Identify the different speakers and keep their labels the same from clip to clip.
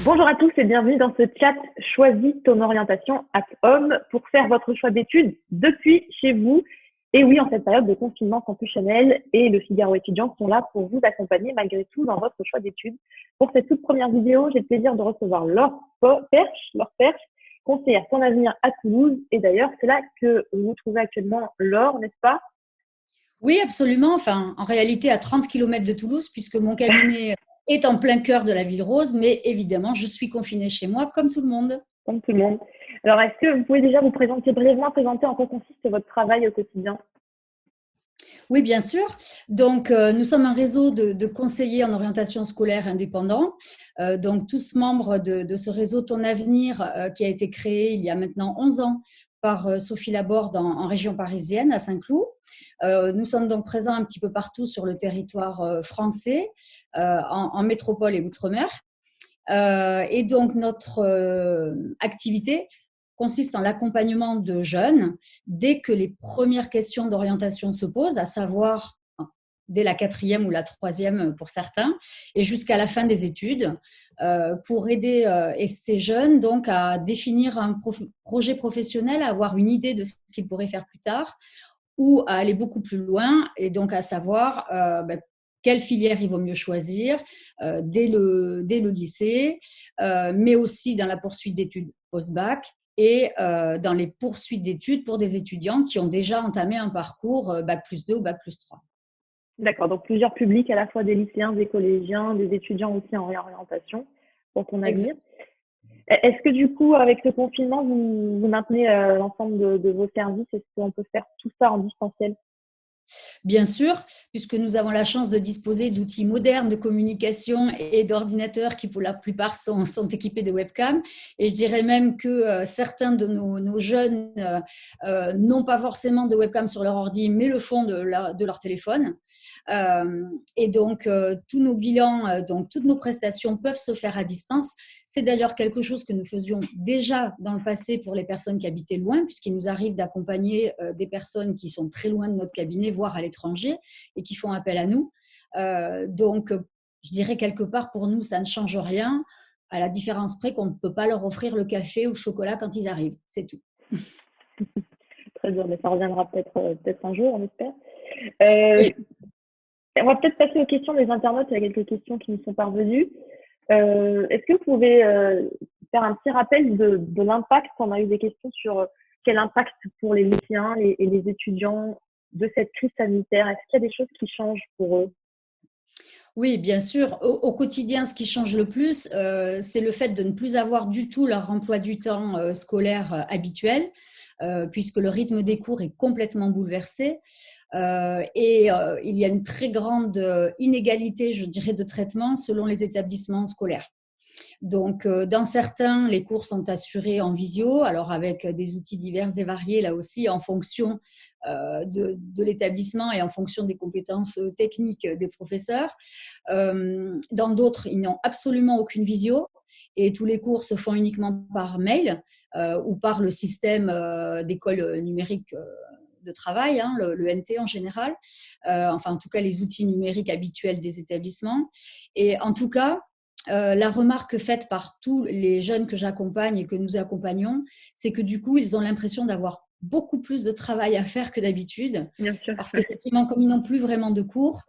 Speaker 1: Bonjour à tous et bienvenue dans ce chat Choisis ton orientation @homme pour faire votre choix d'études depuis chez vous. Et oui, en cette période de confinement, Campus Chanel et le Figaro étudiant sont là pour vous accompagner malgré tout dans votre choix d'études. Pour cette toute première vidéo, j'ai le plaisir de recevoir Laure Perche, conseillère Ton Avenir à Toulouse. Et d'ailleurs, c'est là que vous trouvez actuellement Laure, n'est-ce pas?
Speaker 2: Oui, absolument. Enfin, en réalité, à 30 km de Toulouse, puisque mon cabinet est en plein cœur de la ville rose, mais évidemment, je suis confinée chez moi, comme tout le monde.
Speaker 1: Comme tout le monde. Alors, est-ce que vous pouvez déjà vous présenter brièvement, présenter en quoi consiste votre travail au quotidien?
Speaker 2: Oui, bien sûr. Donc, nous sommes un réseau de conseillers en orientation scolaire indépendants. Donc, tous membres de ce réseau Ton Avenir, qui a été créé il y a maintenant 11 ans par Sophie Laborde en région parisienne, à Saint-Cloud. Nous sommes donc présents un petit peu partout sur le territoire français, en métropole et outre-mer. Et donc, notre activité consiste en l'accompagnement de jeunes dès que les premières questions d'orientation se posent, à savoir dès la 4e ou la 3e pour certains, et jusqu'à la fin des études, pour aider ces jeunes donc à définir un projet professionnel, à avoir une idée de ce qu'ils pourraient faire plus tard, ou à aller beaucoup plus loin, et donc à savoir quelle filière il vaut mieux choisir dès le lycée, mais aussi dans la poursuite d'études post-bac et dans les poursuites d'études pour des étudiants qui ont déjà entamé un parcours bac+2 ou bac+3.
Speaker 1: D'accord, donc plusieurs publics, à la fois des lycéens, des collégiens, des étudiants aussi en réorientation pour Ton
Speaker 2: Exact.
Speaker 1: Avenir. Est-ce que du coup, avec ce confinement, vous maintenez l'ensemble de vos services? Est-ce qu'on peut faire tout ça en distanciel?
Speaker 2: Bien sûr, puisque nous avons la chance de disposer d'outils modernes de communication et d'ordinateurs qui, pour la plupart, sont équipés de webcams. Et je dirais même que certains de nos jeunes n'ont pas forcément de webcam sur leur ordi, mais le font de leur téléphone. Et donc, tous nos bilans, donc toutes nos prestations peuvent se faire à distance. C'est d'ailleurs quelque chose que nous faisions déjà dans le passé pour les personnes qui habitaient loin, puisqu'il nous arrive d'accompagner des personnes qui sont très loin de notre cabinet, voire à l'étranger, et qui font appel à nous. Donc, je dirais quelque part, pour nous, ça ne change rien, à la différence près qu'on ne peut pas leur offrir le café ou le chocolat quand ils arrivent. C'est tout.
Speaker 1: Très bien, mais ça reviendra peut-être un jour, on espère. Euh, on va peut-être passer aux questions des internautes. Il y a quelques questions qui nous sont parvenues. Est-ce que vous pouvez faire un petit rappel de l'impact? On a eu des questions sur quel impact pour les lycéens et les étudiants de cette crise sanitaire. Est-ce qu'il y a des choses qui changent pour eux?
Speaker 2: Oui, bien sûr. Au quotidien, ce qui change le plus, c'est le fait de ne plus avoir du tout leur emploi du temps scolaire habituel, puisque le rythme des cours est complètement bouleversé. Il y a une très grande inégalité, je dirais, de traitement selon les établissements scolaires. Donc, dans certains, les cours sont assurés en visio, alors avec des outils divers et variés, là aussi, en fonction de l'établissement et en fonction des compétences techniques des professeurs. Dans d'autres, ils n'ont absolument aucune visio et tous les cours se font uniquement par mail ou par le système d'école numérique de travail, hein, le NT en général, enfin en tout cas les outils numériques habituels des établissements. Et en tout cas, la remarque faite par tous les jeunes que j'accompagne et que nous accompagnons, c'est que du coup, ils ont l'impression d'avoir beaucoup plus de travail à faire que d'habitude,
Speaker 1: Bien sûr.
Speaker 2: parce qu'effectivement, comme ils n'ont plus vraiment de cours,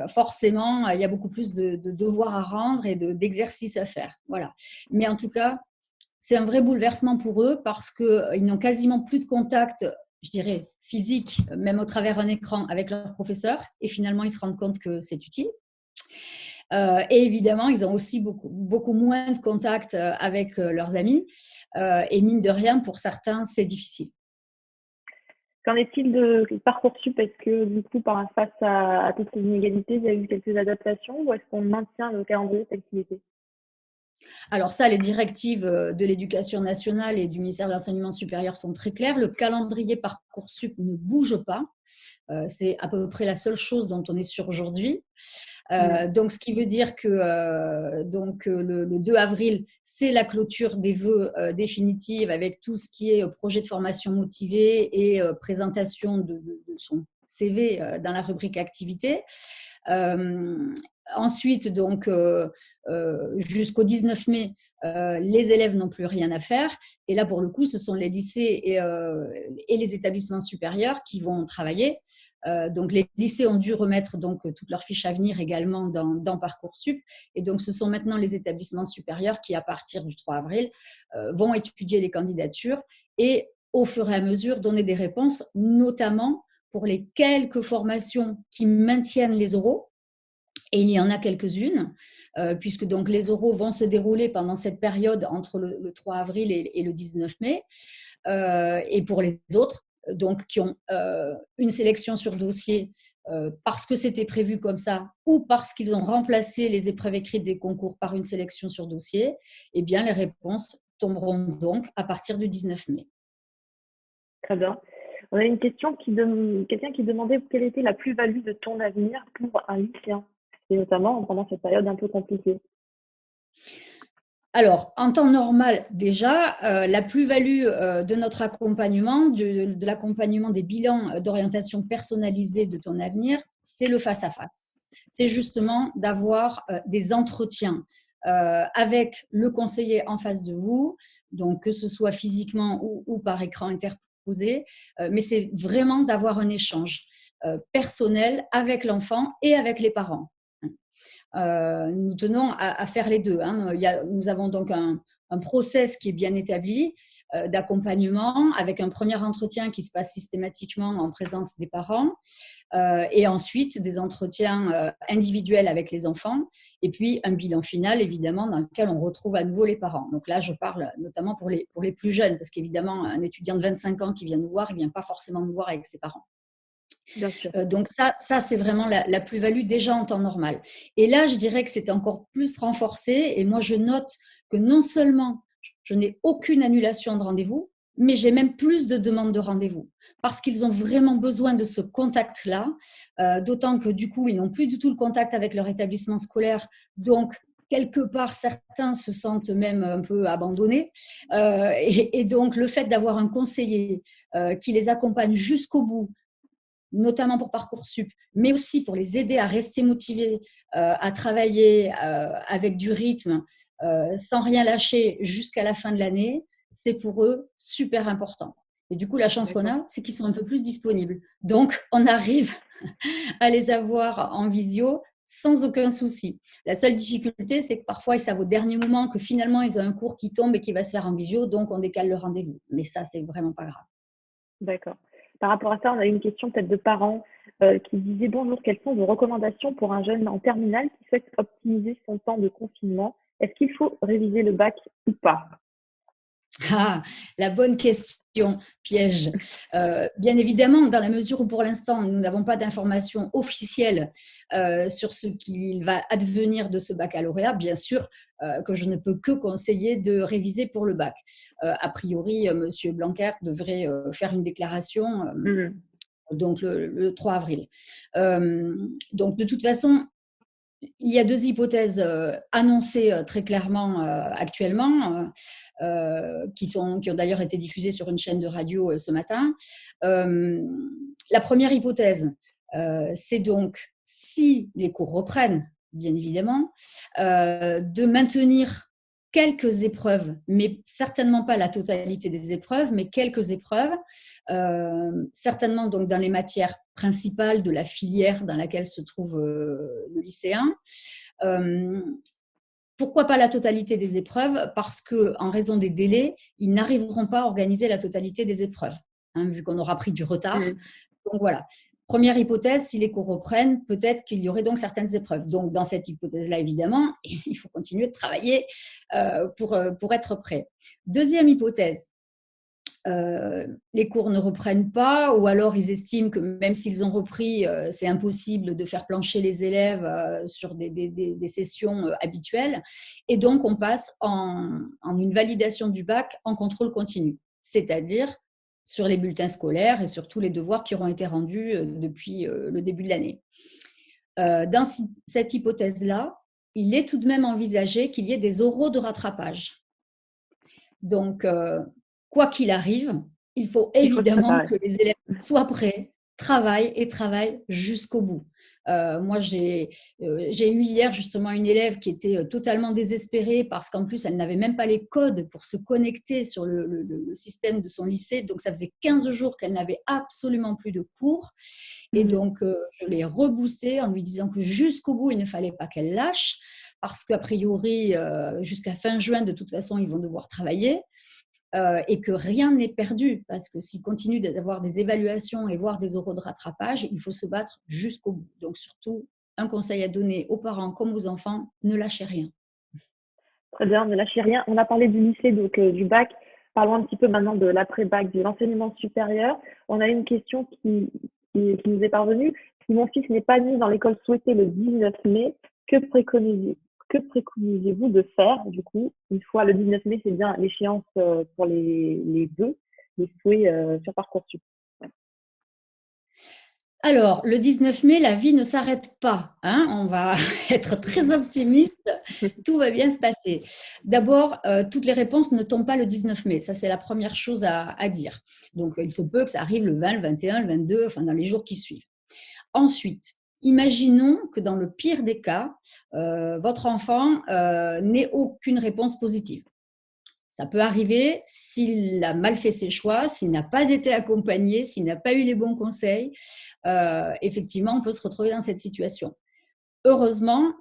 Speaker 2: forcément, il y a beaucoup plus de devoirs à rendre et d'exercices à faire. Voilà. Mais en tout cas, c'est un vrai bouleversement pour eux parce qu'ils n'ont quasiment plus de contact, je dirais, physique, même au travers d'un écran avec leur professeur. Et finalement, ils se rendent compte que c'est utile. Et évidemment, ils ont aussi beaucoup moins de contact avec leurs amis. Et mine de rien, pour certains, c'est difficile.
Speaker 1: Qu'en est-il de Parcoursup? Est-ce que du coup, face à toutes ces inégalités, il y a eu quelques adaptations ou est-ce qu'on maintient le calendrier tel qu'il était?
Speaker 2: Alors ça, les directives de l'Éducation nationale et du ministère de l'Enseignement supérieur sont très claires. Le calendrier Parcoursup ne bouge pas. C'est à peu près la seule chose dont on est sûr aujourd'hui. Donc, ce qui veut dire que le 2 avril, c'est la clôture des vœux définitive avec tout ce qui est projet de formation motivé et présentation de son CV dans la rubrique activité. Ensuite, donc, jusqu'au 19 mai, les élèves n'ont plus rien à faire. Et là, pour le coup, ce sont les lycées et les établissements supérieurs qui vont travailler. Donc, les lycées ont dû remettre donc toutes leurs fiches à venir également dans Parcoursup. Et donc, ce sont maintenant les établissements supérieurs qui, à partir du 3 avril, vont étudier les candidatures et, au fur et à mesure, donner des réponses, notamment pour les quelques formations qui maintiennent les oraux. Et il y en a quelques-unes, puisque donc les oraux vont se dérouler pendant cette période entre le 3 avril et le 19 mai. Et pour les autres, donc qui ont une sélection sur dossier parce que c'était prévu comme ça ou parce qu'ils ont remplacé les épreuves écrites des concours par une sélection sur dossier, eh bien les réponses tomberont donc à partir du 19 mai.
Speaker 1: Très bien. On a une question quelqu'un qui demandait quelle était la plus-value de ton avenir pour un lycéen, et notamment pendant cette période un peu compliquée.
Speaker 2: Alors, en temps normal, déjà, la plus-value de notre accompagnement, de l'accompagnement des bilans d'orientation personnalisée de ton avenir, c'est le face-à-face. C'est justement d'avoir des entretiens avec le conseiller en face de vous, donc que ce soit physiquement ou par écran interposé, mais c'est vraiment d'avoir un échange personnel avec l'enfant et avec les parents. Nous tenons à faire les deux. Hein. Nous avons donc un process qui est bien établi d'accompagnement avec un premier entretien qui se passe systématiquement en présence des parents et ensuite des entretiens individuels avec les enfants et puis un bilan final évidemment dans lequel on retrouve à nouveau les parents. Donc là, je parle notamment pour les plus jeunes parce qu'évidemment, un étudiant de 25 ans qui vient nous voir, il ne vient pas forcément nous voir avec ses parents.
Speaker 1: Bien sûr.
Speaker 2: Donc ça c'est vraiment la plus-value déjà en temps normal. Et là, je dirais que c'est encore plus renforcé. Et moi, je note que non seulement je n'ai aucune annulation de rendez-vous, mais j'ai même plus de demandes de rendez-vous parce qu'ils ont vraiment besoin de ce contact-là, d'autant que du coup, ils n'ont plus du tout le contact avec leur établissement scolaire. Donc, quelque part, certains se sentent même un peu abandonnés. Et donc, le fait d'avoir un conseiller qui les accompagne jusqu'au bout, notamment pour Parcoursup, mais aussi pour les aider à rester motivés, à travailler avec du rythme, sans rien lâcher jusqu'à la fin de l'année, c'est pour eux super important. Et du coup, la chance qu'on a, c'est qu'ils sont un peu plus disponibles. Donc, on arrive à les avoir en visio sans aucun souci. La seule difficulté, c'est que parfois, c'est au dernier moment que finalement, ils ont un cours qui tombe et qui va se faire en visio, donc on décale le rendez-vous. Mais ça, c'est vraiment pas grave.
Speaker 1: D'accord. Par rapport à ça, on a une question peut-être de parents qui disaient bonjour, quelles sont vos recommandations pour un jeune en terminale qui souhaite optimiser son temps de confinement? Est-ce qu'il faut réviser le bac ou pas?
Speaker 2: Ah, la bonne question, piège. Bien évidemment, dans la mesure où pour l'instant, nous n'avons pas d'informations officielles sur ce qu'il va advenir de ce baccalauréat, bien sûr que je ne peux que conseiller de réviser pour le bac. A priori, M. Blanquer devrait faire une déclaration donc le 3 avril. Donc, de toute façon, il y a deux hypothèses annoncées très clairement actuellement, qui ont d'ailleurs été diffusées sur une chaîne de radio ce matin. La première hypothèse, c'est donc, si les cours reprennent, bien évidemment, de maintenir quelques épreuves, mais certainement pas la totalité des épreuves, mais quelques épreuves, certainement donc dans les matières principales de la filière dans laquelle se trouve le lycéen. Pourquoi pas la totalité des épreuves? Parce qu'en raison des délais, ils n'arriveront pas à organiser la totalité des épreuves, hein, vu qu'on aura pris du retard. Donc voilà. Première hypothèse, si les cours reprennent, peut-être qu'il y aurait donc certaines épreuves. Donc dans cette hypothèse-là, évidemment, il faut continuer de travailler pour être prêt. Deuxième hypothèse, les cours ne reprennent pas, ou alors ils estiment que même s'ils ont repris, c'est impossible de faire plancher les élèves sur des sessions habituelles. Et donc, on passe en une validation du bac en contrôle continu, c'est-à-dire sur les bulletins scolaires et sur tous les devoirs qui auront été rendus depuis le début de l'année. Dans cette hypothèse-là, il est tout de même envisagé qu'il y ait des oraux de rattrapage. Donc, quoi qu'il arrive, il faut évidemment que les élèves soient prêts, travaillent jusqu'au bout. Moi, j'ai eu hier justement une élève qui était totalement désespérée parce qu'en plus, elle n'avait même pas les codes pour se connecter sur le système de son lycée. Donc, ça faisait 15 jours qu'elle n'avait absolument plus de cours. Et donc, je l'ai reboosté en lui disant que jusqu'au bout, il ne fallait pas qu'elle lâche parce qu'a priori, jusqu'à fin juin, de toute façon, ils vont devoir travailler. Et que rien n'est perdu, parce que s'il continue d'avoir des évaluations et voire des euros de rattrapage, il faut se battre jusqu'au bout. Donc surtout, un conseil à donner aux parents comme aux enfants, ne lâchez rien.
Speaker 1: Très bien, ne lâchez rien. On a parlé du lycée, donc du bac. Parlons un petit peu maintenant de l'après-bac, de l'enseignement supérieur. On a une question qui nous est parvenue. Si mon fils n'est pas admis dans l'école souhaitée le 19 mai, que préconisez-vous de faire, du coup, une fois le 19 mai, c'est bien l'échéance pour les vœux, les souhaits sur Parcoursup.
Speaker 2: Alors, le 19 mai, la vie ne s'arrête pas. Hein, on va être très optimiste. Tout va bien se passer. D'abord, toutes les réponses ne tombent pas le 19 mai. Ça, c'est la première chose à dire. Donc, il se peut que ça arrive le 20, le 21, le 22, enfin, dans les jours qui suivent. Ensuite, imaginons que dans le pire des cas, votre enfant n'ait aucune réponse positive. Ça peut arriver s'il a mal fait ses choix, s'il n'a pas été accompagné, s'il n'a pas eu les bons conseils. Effectivement, on peut se retrouver dans cette situation. Heureusement,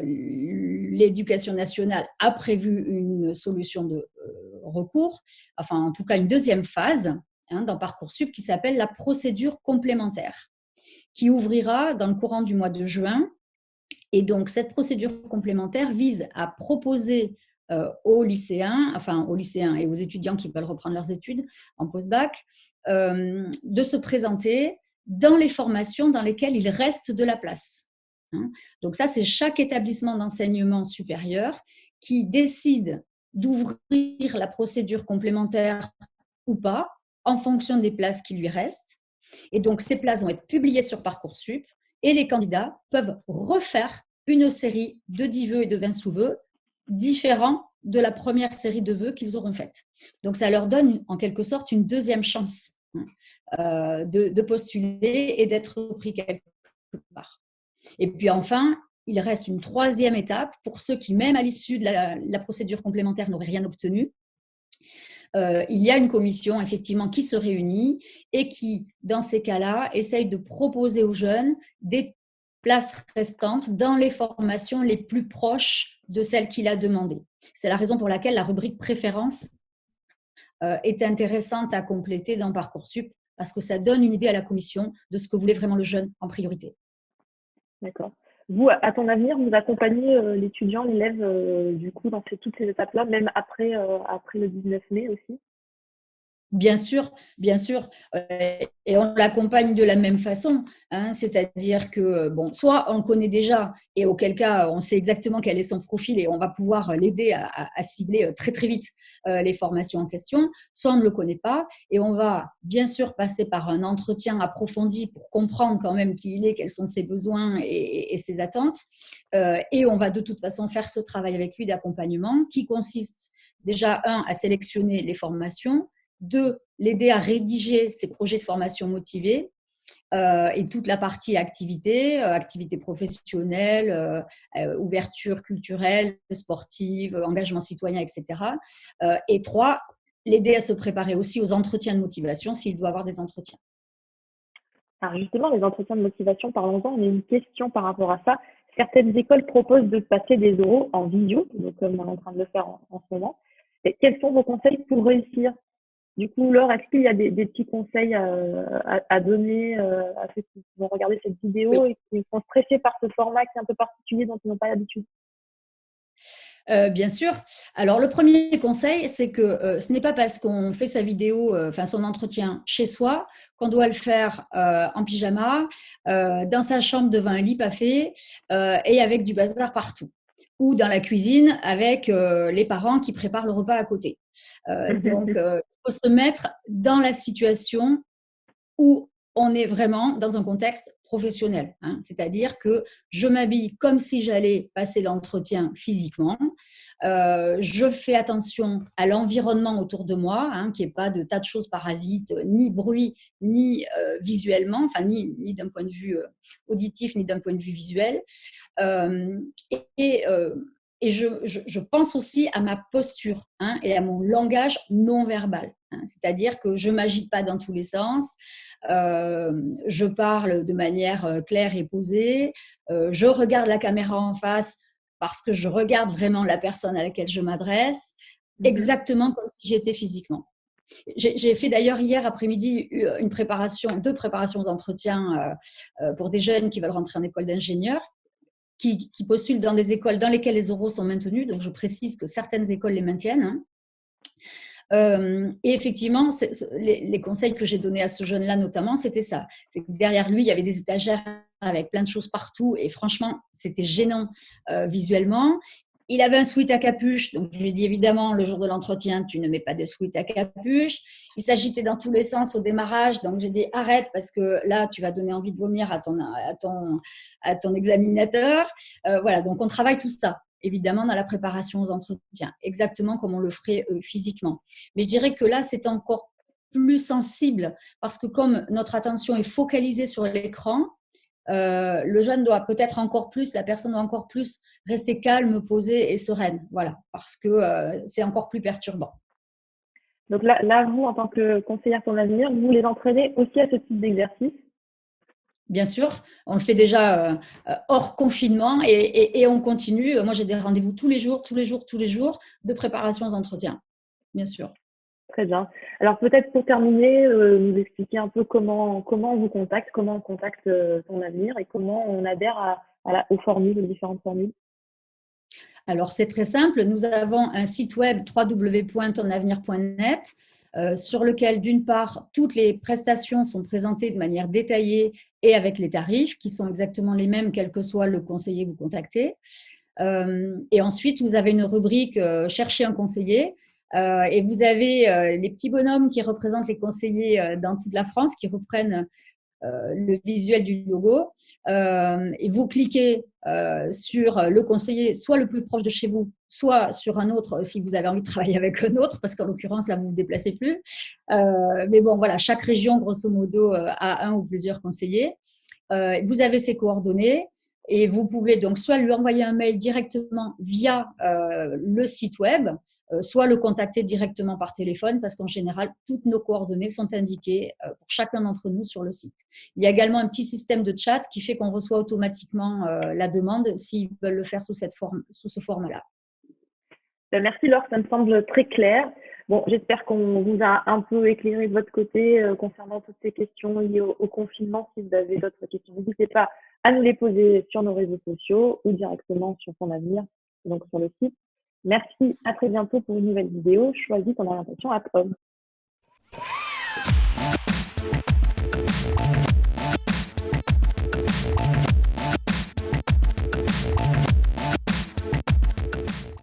Speaker 2: l'éducation nationale a prévu une solution de recours, enfin en tout cas une deuxième phase dans Parcoursup qui s'appelle la procédure complémentaire, qui ouvrira dans le courant du mois de juin. Et donc, cette procédure complémentaire vise à proposer aux lycéens et aux étudiants qui veulent reprendre leurs études en post-bac, de se présenter dans les formations dans lesquelles il reste de la place. Donc ça, c'est chaque établissement d'enseignement supérieur qui décide d'ouvrir la procédure complémentaire ou pas en fonction des places qui lui restent. Et donc, ces places vont être publiées sur Parcoursup et les candidats peuvent refaire une série de 10 vœux et de 20 sous-vœux différents de la première série de vœux qu'ils auront faite. Donc, ça leur donne en quelque sorte une deuxième chance de postuler et d'être pris quelque part. Et puis enfin, il reste une troisième étape pour ceux qui, même à l'issue de la procédure complémentaire, n'auraient rien obtenu. Il y a une commission effectivement qui se réunit et qui, dans ces cas-là, essaye de proposer aux jeunes des places restantes dans les formations les plus proches de celles qu'il a demandées. C'est la raison pour laquelle la rubrique préférence est intéressante à compléter dans Parcoursup, parce que ça donne une idée à la commission de ce que voulait vraiment le jeune en priorité.
Speaker 1: D'accord. Vous, à ton avenir, vous accompagnez l'étudiant, l'élève, du coup, dans toutes ces étapes-là, même après le 19 mai aussi?
Speaker 2: Bien sûr, bien sûr. Et on l'accompagne de la même façon. C'est-à-dire que, bon, soit on le connaît déjà, et auquel cas, on sait exactement quel est son profil et on va pouvoir l'aider à cibler très, très vite les formations en question, soit on ne le connaît pas et on va bien sûr passer par un entretien approfondi pour comprendre quand même qui il est, quels sont ses besoins et ses attentes. Et on va de toute façon faire ce travail avec lui d'accompagnement qui consiste déjà, à sélectionner les formations, 2, l'aider à rédiger ses projets de formation motivés et toute la partie activité professionnelle, ouverture culturelle, sportive, engagement citoyen, etc. Et 3, l'aider à se préparer aussi aux entretiens de motivation s'il doit avoir des entretiens.
Speaker 1: Alors justement, les entretiens de motivation, parlons-en. On a une question par rapport à ça. Certaines écoles proposent de passer des oraux en visio, donc comme on est en train de le faire en ce moment. Et quels sont vos conseils pour réussir? Du coup, Laure, est-ce qu'il y a des petits conseils à donner à ceux qui vont regarder cette
Speaker 2: Oui.
Speaker 1: vidéo et qui sont stressés par ce format qui est un peu particulier dont ils n'ont pas l'habitude?
Speaker 2: Bien sûr. Alors, le premier conseil, c'est que ce n'est pas parce qu'on fait sa vidéo, son entretien chez soi, qu'on doit le faire en pyjama, dans sa chambre devant un lit pafé et avec du bazar partout. Ou dans la cuisine avec les parents qui préparent le repas à côté. Donc, il faut se mettre dans la situation où on est vraiment dans un contexte professionnel, hein. C'est-à-dire que je m'habille comme si j'allais passer l'entretien physiquement. Je fais attention à l'environnement autour de moi, hein, qu'il n'y ait pas de tas de choses parasites, ni bruit, ni visuellement, enfin ni d'un point de vue auditif, ni d'un point de vue visuel. Euh, et, euh, et je pense aussi à ma posture, hein, et à mon langage non verbal, hein. C'est-à-dire que je ne m'agite pas dans tous les sens, je parle de manière claire et posée, je regarde la caméra en face parce que je regarde vraiment la personne à laquelle je m'adresse, exactement comme si j'étais physiquement. J'ai fait d'ailleurs hier après-midi deux préparations aux entretiens pour des jeunes qui veulent rentrer en école d'ingénieur, qui postulent dans des écoles dans lesquelles les oraux sont maintenus. Donc, je précise que certaines écoles les maintiennent, hein. Et effectivement, les conseils que j'ai donnés à ce jeune-là notamment, c'était ça. C'est que derrière lui, il y avait des étagères avec plein de choses partout et franchement, c'était gênant visuellement. Il avait un sweat à capuche, donc je lui ai dit évidemment, le jour de l'entretien, tu ne mets pas de sweat à capuche. Il s'agitait dans tous les sens au démarrage, donc j'ai dit arrête parce que là, tu vas donner envie de vomir à ton examinateur. Voilà, donc on travaille tout ça, évidemment, dans la préparation aux entretiens, exactement comme on le ferait physiquement. Mais je dirais que là, c'est encore plus sensible parce que comme notre attention est focalisée sur l'écran, le jeune doit peut-être encore plus, la personne doit encore plus rester calme, posée et sereine. Voilà, parce que c'est encore plus perturbant.
Speaker 1: Donc là, vous, en tant que conseillère pour l'avenir, vous les entraînez aussi à ce type d'exercice?
Speaker 2: Bien sûr, on le fait déjà hors confinement et on continue. Moi, j'ai des rendez-vous tous les jours de préparation aux entretiens. Bien sûr.
Speaker 1: Très bien. Alors peut-être pour terminer, nous expliquer un peu comment on vous contacte, comment on contacte Ton Avenir et comment on adhère aux formules, aux différentes formules.
Speaker 2: Alors, c'est très simple. Nous avons un site web www.tonavenir.net sur lequel, d'une part, toutes les prestations sont présentées de manière détaillée et avec les tarifs qui sont exactement les mêmes, quel que soit le conseiller que vous contactez. Et ensuite, vous avez une rubrique « Chercher un conseiller ». Et vous avez les petits bonhommes qui représentent les conseillers dans toute la France, qui reprennent le visuel du logo. Et vous cliquez sur le conseiller, soit le plus proche de chez vous, soit sur un autre si vous avez envie de travailler avec un autre, parce qu'en l'occurrence, là, vous ne vous déplacez plus. Mais bon, voilà, chaque région, grosso modo, a un ou plusieurs conseillers. Vous avez ses coordonnées. Et vous pouvez donc soit lui envoyer un mail directement via le site web, soit le contacter directement par téléphone, parce qu'en général, toutes nos coordonnées sont indiquées pour chacun d'entre nous sur le site. Il y a également un petit système de chat qui fait qu'on reçoit automatiquement la demande s'ils veulent le faire sous ce format-là.
Speaker 1: Merci Laure, ça me semble très clair. Bon, j'espère qu'on vous a un peu éclairé de votre côté concernant toutes ces questions liées au confinement. Si vous avez d'autres questions, n'hésitez pas à nous les poser sur nos réseaux sociaux ou directement sur Ton Avenir, donc sur le site. Merci, à très bientôt pour une nouvelle vidéo. Choisis ton orientation @homme.